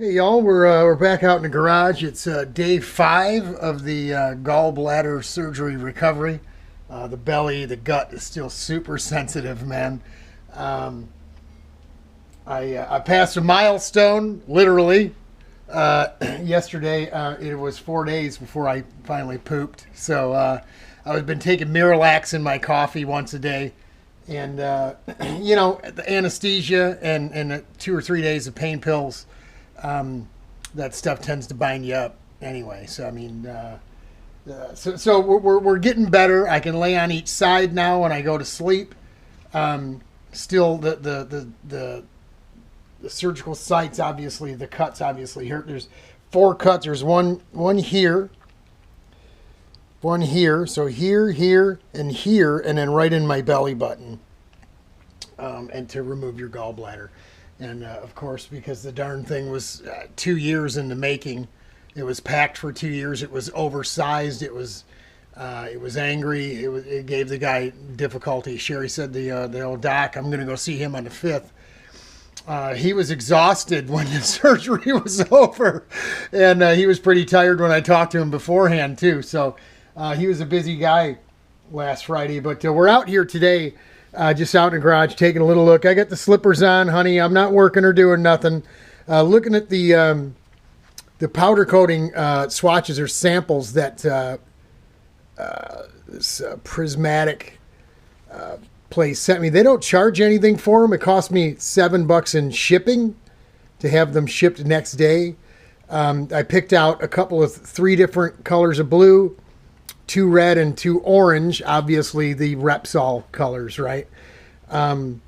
Hey y'all, we're back out in the garage. It's day 5 of the gallbladder surgery recovery. The belly, the gut is still super sensitive, man. Um, I passed a milestone, literally. Yesterday, it was 4 days before I finally pooped. So I've been taking Miralax in my coffee once a day. And, the anesthesia and 2 or 3 days of pain pills. That stuff tends to bind you up anyway. So I mean, so we're getting better. I can lay on each side now when I go to sleep. Still, the surgical sites, obviously, the cuts obviously hurt. There's 4 cuts. There's one here, one here. So here, and here, and then right in my belly button. And to remove your gallbladder. And of course, because the darn thing was 2 years in the making, it was packed for 2 years. It was oversized. It was angry. It gave the guy difficulty. Sherry said the old doc, I'm going to go see him on the 5th. He was exhausted when the surgery was over, and he was pretty tired when I talked to him beforehand too. So he was a busy guy last Friday. But we're out here today. Just out in the garage, taking a little look. I got the slippers on, honey. I'm not working or doing nothing. Looking at the powder coating swatches or samples that this Prismatic place sent me. They don't charge anything for them. It cost me $7 in shipping to have them shipped next day. I picked out a couple of 3 different colors of blue, 2 red and 2 orange, obviously the Repsol colors, right? And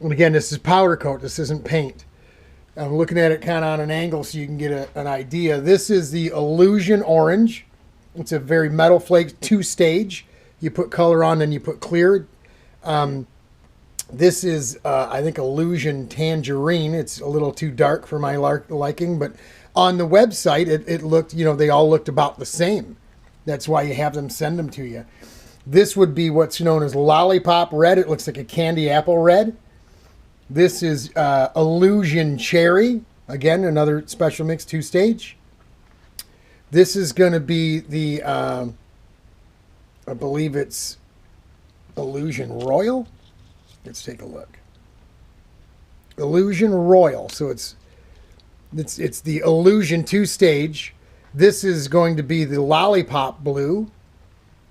again, this is powder coat. This isn't paint. I'm looking at it kind of on an angle so you can get an idea. This is the Illusion Orange. It's a very metal flake 2-stage. You put color on, then you put clear. This is, I think, Illusion Tangerine. It's a little too dark for my liking, but on the website, it looked, they all looked about the same. That's why you have them send them to you. This would be what's known as Lollypop Red. It looks like a candy apple red. This is Illusion Cherry. Again, another special mix 2-stage. This is going to be the, I believe it's Illusion Royal. Let's take a look. Illusion Royal. So it's the Illusion 2-stage. This is going to be the Lollipop Blue,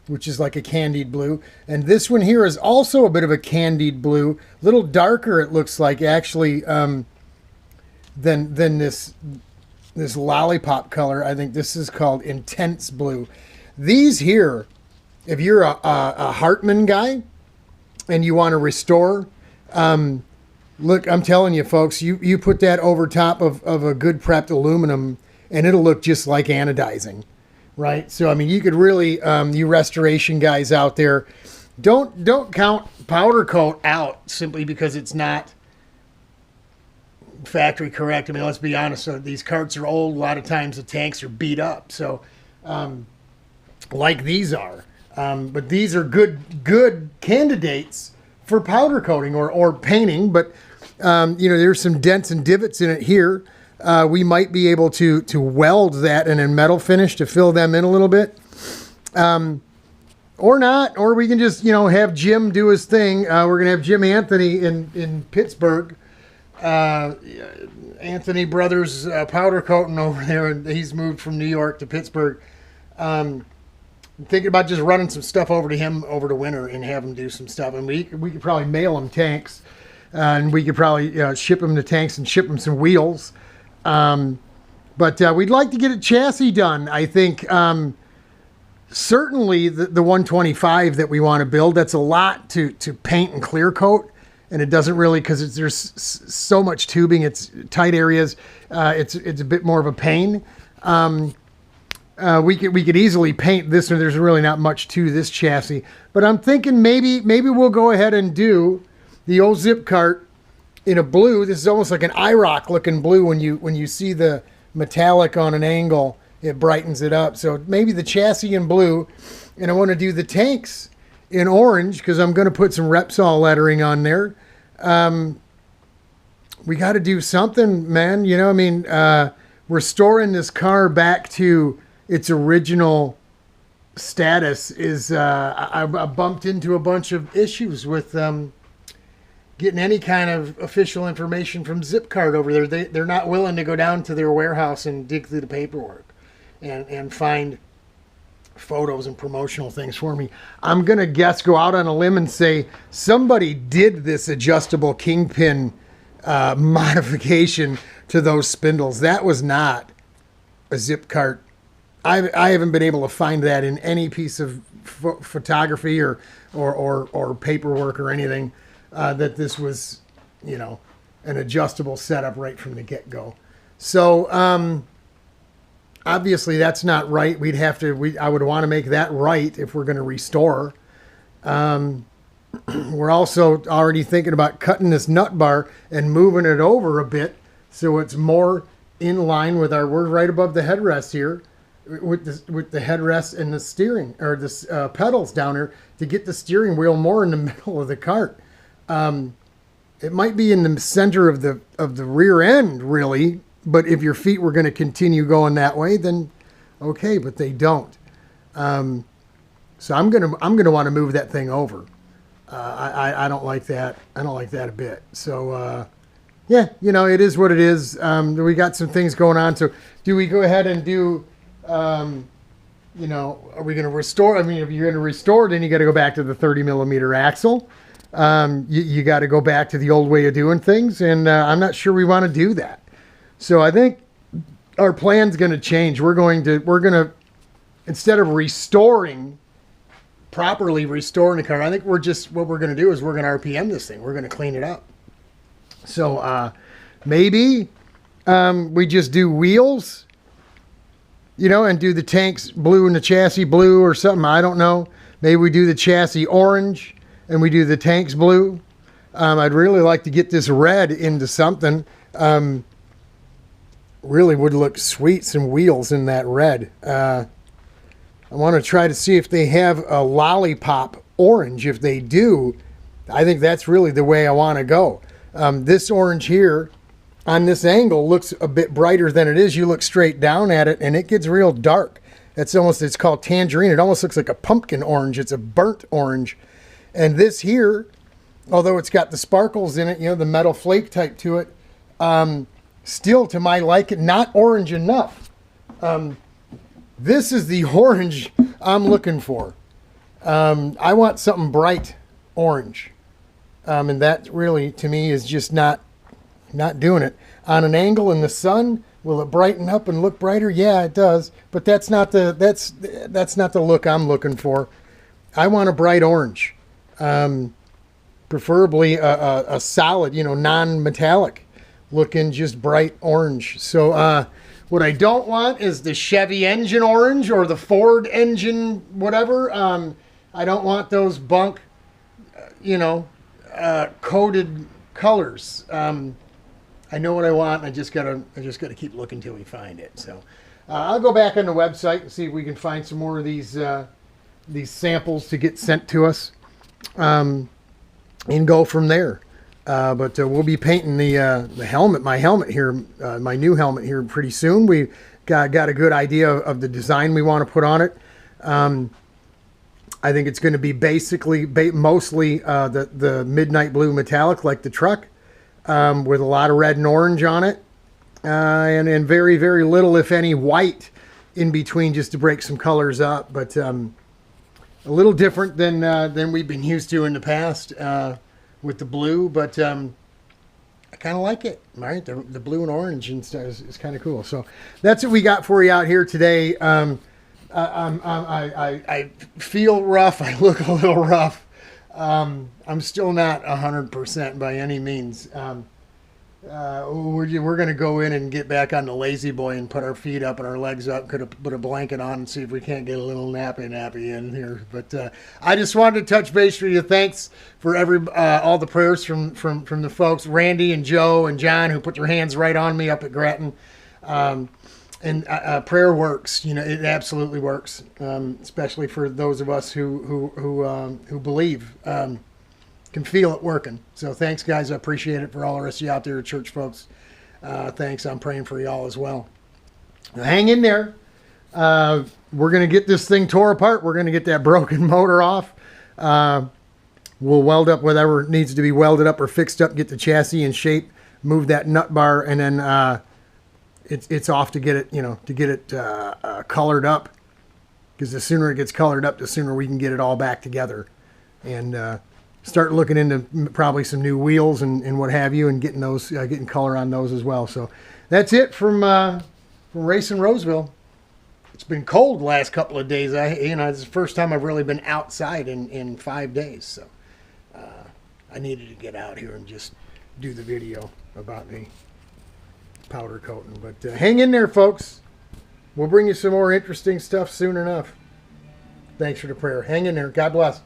which is like a candied blue. And this one here is also a bit of a candied blue. A little darker, it looks like, actually, than this Lollipop color. I think this is called Intense Blue. These here, if you're a Hartmann guy and you want to restore, look, I'm telling you, folks, you put that over top of a good prepped aluminum, and it'll look just like anodizing, right? So, I mean, you could really, you restoration guys out there, don't count powder coat out simply because it's not factory correct. I mean, let's be honest, these carts are old. A lot of times the tanks are beat up. So, like these are. But these are good candidates for powder coating or painting. But, there's some dents and divots in it here. We might be able to weld that and then metal finish to fill them in a little bit. Or not, or we can just, have Jim do his thing. We're going to have Jim Anthony in Pittsburgh. Anthony Brothers powder coating over there. And he's moved from New York to Pittsburgh. I'm thinking about just running some stuff over to him over the winter and have him do some stuff. And we could probably mail him tanks. And we could probably ship him the tanks and ship him some wheels. But we'd like to get a chassis done. I think certainly the 125 that we want to build, that's a lot to paint and clear coat. And it doesn't really, because there's so much tubing, it's tight areas. It's a bit more of a pain. We could easily paint this one. There's really not much to this chassis. But I'm thinking maybe we'll go ahead and do the old zip cart in a blue. This is almost like an IROC looking blue. When you see the metallic on an angle, it brightens it up. So maybe the chassis in blue, and I want to do the tanks in orange because I'm going to put some Repsol lettering on there. we got to do something, man. You know, I mean, restoring this car back to its original status is, I bumped into a bunch of issues with getting any kind of official information from Zipcart over there. They're not willing to go down to their warehouse and dig through the paperwork and find photos and promotional things for me. I'm going to go out on a limb and say somebody did this adjustable kingpin modification to those spindles. That was not a Zipcart. I haven't been able to find that in any piece of photography or paperwork or anything, that this was, you know, an adjustable setup right from the get-go. So obviously that's not right. I would want to make that right if we're going to restore. We're also already thinking about cutting this nut bar and moving it over a bit so it's more in line with we're right above the headrest here, with the headrest and the steering, or the pedals down here, to get the steering wheel more in the middle of the cart. It might be in the center of the rear end, really, but if your feet were going to continue going that way, then okay, but they don't. So I'm gonna want to move that thing over. I don't like that. I don't like that a bit. So yeah, you know, it is what it is. We got some things going on. So do we go ahead and do? You know, are we going to restore? I mean, if you're going to restore, then you got to go back to the 30 millimeter axle. You got to go back to the old way of doing things, and I'm not sure we want to do that. So I think our plan's going to change. We're going to instead of properly restoring the car, I think what we're going to do is we're going to RPM this thing. We're going to clean it up. So maybe we just do wheels, you know, and do the tanks blue and the chassis blue or something. I don't know. Maybe we do the chassis orange and we do the tanks blue. I'd really like to get this red into something. Really would look sweet, some wheels in that red. I want to try to see if they have a Lollypop orange. If they do, I think that's really the way I want to go. This orange here on this angle looks a bit brighter than it is. You look straight down at it and it gets real dark. It's called tangerine. It almost looks like a pumpkin orange. It's a burnt orange. And this here, although it's got the sparkles in it, you know, the metal flake type to it, still to my liking, not orange enough. This is the orange I'm looking for. I want something bright orange. And that really, to me, is just not doing it. On an angle in the sun, will it brighten up and look brighter? Yeah, it does. But that's not the look I'm looking for. I want a bright orange. Preferably a solid, you know, non-metallic looking, just bright orange. So what I don't want is the Chevy engine orange or the Ford engine whatever. I don't want those bunk, you know, coded colors. I know what I want. I just gotta keep looking till we find it. So I'll go back on the website and see if we can find some more of these samples to get sent to us, and go from there. But we'll be painting the helmet, my helmet here, my new helmet here pretty soon. We got a good idea of the design we want to put on it. I think it's going to be basically mostly the midnight blue metallic like the truck, with a lot of red and orange on it, and very, very little, if any, white in between, just to break some colors up. But a little different than we've been used to in the past with the blue. But I kind of like it, right? The blue and orange and stuff is kind of cool. So that's what we got for you out here today. I feel rough. I look a little rough. I'm still not 100% by any means. We're going to go in and get back on the lazy boy and put our feet up and our legs up. Could have put a blanket on and see if we can't get a little nappy in here. But I just wanted to touch base with you. Thanks for all the prayers from the folks, Randy and Joe and John, who put their hands right on me up at Grattan. And prayer works. You know, it absolutely works, especially for those of us who believe. can feel it working. So thanks, guys. I appreciate it. For all the rest of you out there, church folks, thanks. I'm praying for y'all as well. Now, hang in there. We're going to get this thing tore apart. We're going to get that broken motor off. We'll weld up whatever needs to be welded up or fixed up, get the chassis in shape, move that nut bar, and then it's off to get it, colored up. Because the sooner it gets colored up, the sooner we can get it all back together and start looking into probably some new wheels and what have you, and getting those, getting color on those as well. So that's it from Racing Roseville. It's been cold the last couple of days. It's the first time I've really been outside in 5 days. So I needed to get out here and just do the video about the powder coating. But hang in there, folks. We'll bring you some more interesting stuff soon enough. Thanks for the prayer. Hang in there. God bless.